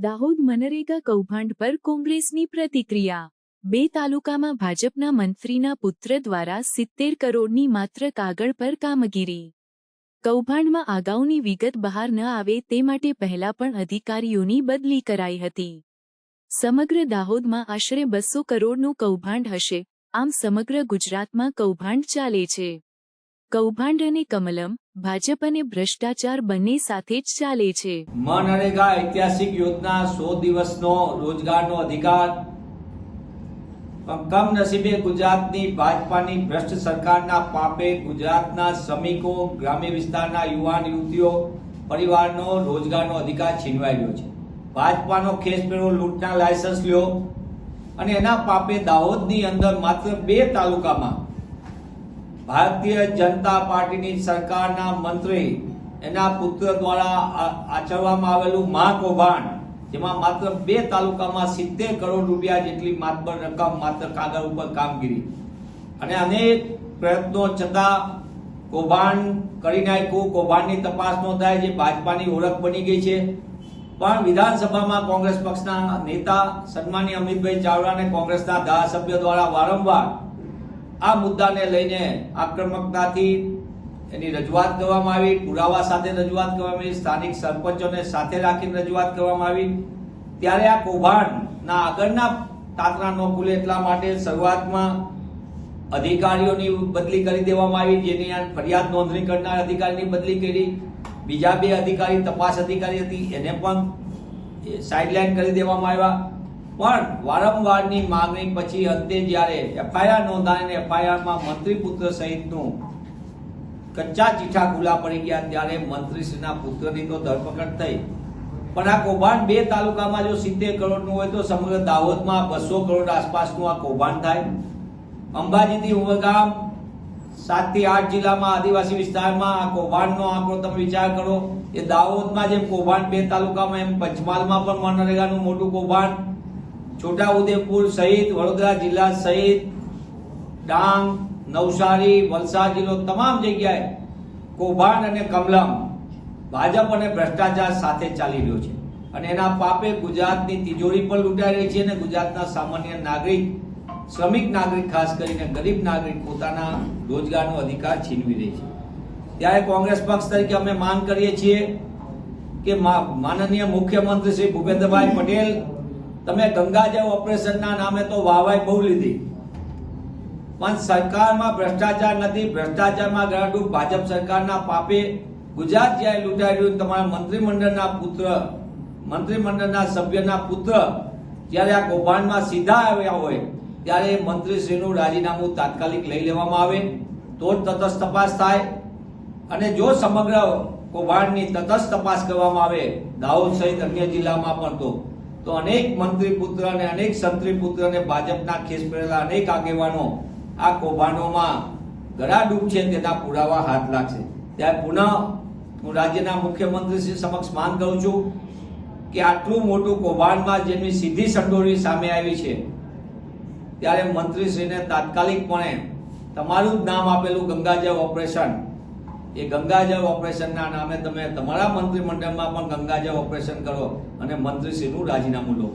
દાહોદ મનરેગા કૌભાંડ પર કોંગ્રેસની પ્રતિક્રિયા। 2 તાલુકામાં ભાજપના મંત્રીના પુત્ર દ્વારા 70 કરોડની માત્ર કાગળ પર કામગીરી। કૌભાંડમાં અગાઉની વિગત બહાર ન આવે તે માટે પહેલા પણ અધિકારીઓની બદલી કરાઈ હતી। સમગ્ર દાહોદમાં આશરે 200 કરોડનું કૌભાંડ હશે। આમ સમગ્ર ગુજરાતમાં કૌભાંડ ચાલે છે। કૌભાંડ અને કમલમ, ભાજપ અને ભ્રષ્ટાચાર બંને સાથે જ ચાલે છે। મનરેગા ઐતિહાસિક યોજના 100 દિવસનો રોજગારનો અધિકાર, કમનસીબે ગુજરાતની ભાજપાની ભ્રષ્ટ સરકારના પાપે ગુજરાતના શ્રમિકો, ગ્રામ્ય વિસ્તારના યુવાન યુવતીઓ પરિવારનો રોજગારનો અધિકાર છીનવાઈ ગયો છે। ભાજપાનો ખેસપેરો લૂંટના લાયસન્સ લ્યો અને એના પાપે દાહોદની અંદર માત્ર 2 તાલુકામાં ભારતીય જનતા પાર્ટીની સરકારના મંત્રી એના પુત્ર દ્વારા આચરવામાં આવેલું મહાકૌભાંડ, જેમાં માત્ર 2 તાલુકામાં 70 કરોડ રૂપિયા જેટલી માતબર રકમ માત્ર કાગળ ઉપર કામગીરી, અને અનેક પ્રયત્નો છતાં કૌભાંડ કરી નાખ્યું। કૌભાંડની તપાસ ન થાય, જે ભાજપાની ઓળખ બની ગઈ છે। પણ વિધાનસભામાં કોંગ્રેસ પક્ષના નેતા સન્માનીય અમિતભાઈ ચાવડા અને કોંગ્રેસના ધારાસભ્યો દ્વારા વારંવાર આ મુદ્દાને લઈને આક્રમકતાથી એની રજૂઆત કરવામાં આવી, પુરાવા સાથે રજૂઆત કરવામાં આવી, સ્થાનિક સરપંચોને સાથે રાખીને રજૂઆત કરવામાં આવી। ત્યારે આ કૌભાંડના આગળના તાતણા ન ખુલે એટલા માટે શરૂઆતમાં અધિકારીઓની બદલી કરી દેવામાં આવી, જેની ફરિયાદ નોંધણી કરનાર અધિકારીની બદલી કરી। બીજા 2 અધિકારી, તપાસ અધિકારી હતી, એને પણ સાઇડલાઇન કરી દેવામાં આવ્યા। પણ વારંવારની માંગણી પછી અંતે જ્યારે એફઆઈઆર નોંધાઈને એફઆઈઆરમાં મંત્રી પુત્ર સહિતનું કચ્ચા ચીઠા ખુલ્લા પડી ગયા, ત્યારે મંત્રીશ્રીના પુત્રની તો ધરપકડ થઈ। પણ આ કૌભાંડ 2 તાલુકામાં જો 70 કરોડનું હોય તો સમગ્ર દાહોદમાં 200 કરોડ આસપાસનું આ કૌભાંડ થાય। અંબાજીથી ઉમરગામ 7 થી 8 જિલ્લામાં આદિવાસી વિસ્તારમાં આ કૌભાંડનો આંકડો તમે વિચાર કરો। એ દાહોદમાં જેમ કૌભાંડ 2 તાલુકામાં, એમ પંચમહાલમાં પણ મનરેગાનું મોટું કૌભાંડ, છોટાઉદેપુર સહિત વડોદરા જિલ્લા સહિત ડાંગ, નવસારી, વલસાડ જિલ્લો તમામ જગ્યાએ કૌભાંડ અને કમલમ, ભાજપ અને ભ્રષ્ટાચાર સાથે ચાલી રહ્યો છે। અને એના પાપે ગુજરાતની તિજોરી પણ લૂંટાઈ રહી છે અને ગુજરાતના સામાન્ય નાગરિક, શ્રમિક નાગરિક, ખાસ કરીને ગરીબ નાગરિક પોતાના રોજગારનો અધિકાર છીનવી રહી છે। ત્યારે કોંગ્રેસ પક્ષ તરીકે અમે માંગ કરીએ છીએ કે માનનીય મુખ્યમંત્રી શ્રી ભૂપેન્દ્રભાઈ પટેલ, તમે ગંગાજળ ઓપરેશનના નામે તો વાહવાઈ બહુ લીધી, પણ સરકારમાં ભ્રષ્ટાચાર નથી। ભ્રષ્ટાચારમાં ગળાડૂબ ભાજપ સરકારના પાપે ગુજરાત જ્યારે લૂંટાઈ રહ્યું, તમારા મંત્રીમંડળના પુત્ર, મંત્રીમંડળના સભ્યના પુત્ર જ્યારે આ કૌભાંડમાં સીધા આવ્યા હોય, ત્યારે મંત્રીશ્રીનું રાજીનામું તાત્કાલિક લઈ લેવામાં આવે તો જ તટસ્થ તપાસ થાય। અને જો સમગ્ર કૌભાંડની તટસ્થ તપાસ કરવામાં આવે દાહોદ સહિત અન્ય જિલ્લામાં પણ, તો અનેક મંત્રી પુત્ર અને અનેક સંત્રી પુત્ર અને ભાજપના ખેસ પહેરેલા અનેક આગેવાનો આ કૌભાંડોમાં ગળાડૂબ છે તેના પુરાવા હાથ લાગશે। ત્યારે પુનઃ હું રાજ્યના મુખ્યમંત્રી શ્રી સમક્ષ માંગ કરું છું કે આટલું મોટું કૌભાંડમાં જેની સીધી સંડોવણી સામે આવી છે, ત્યારે મંત્રીશ્રીને તાત્કાલિકપણે તમારું જ નામ આપેલું ગંગાજળ ઓપરેશન, એ ગંગાજળ ઓપરેશનના નામે તમે તમારા મંત્રીમંડળમાં પણ ગંગાજળ ઓપરેશન કરો અને મંત્રીશ્રીનું રાજીનામું લો।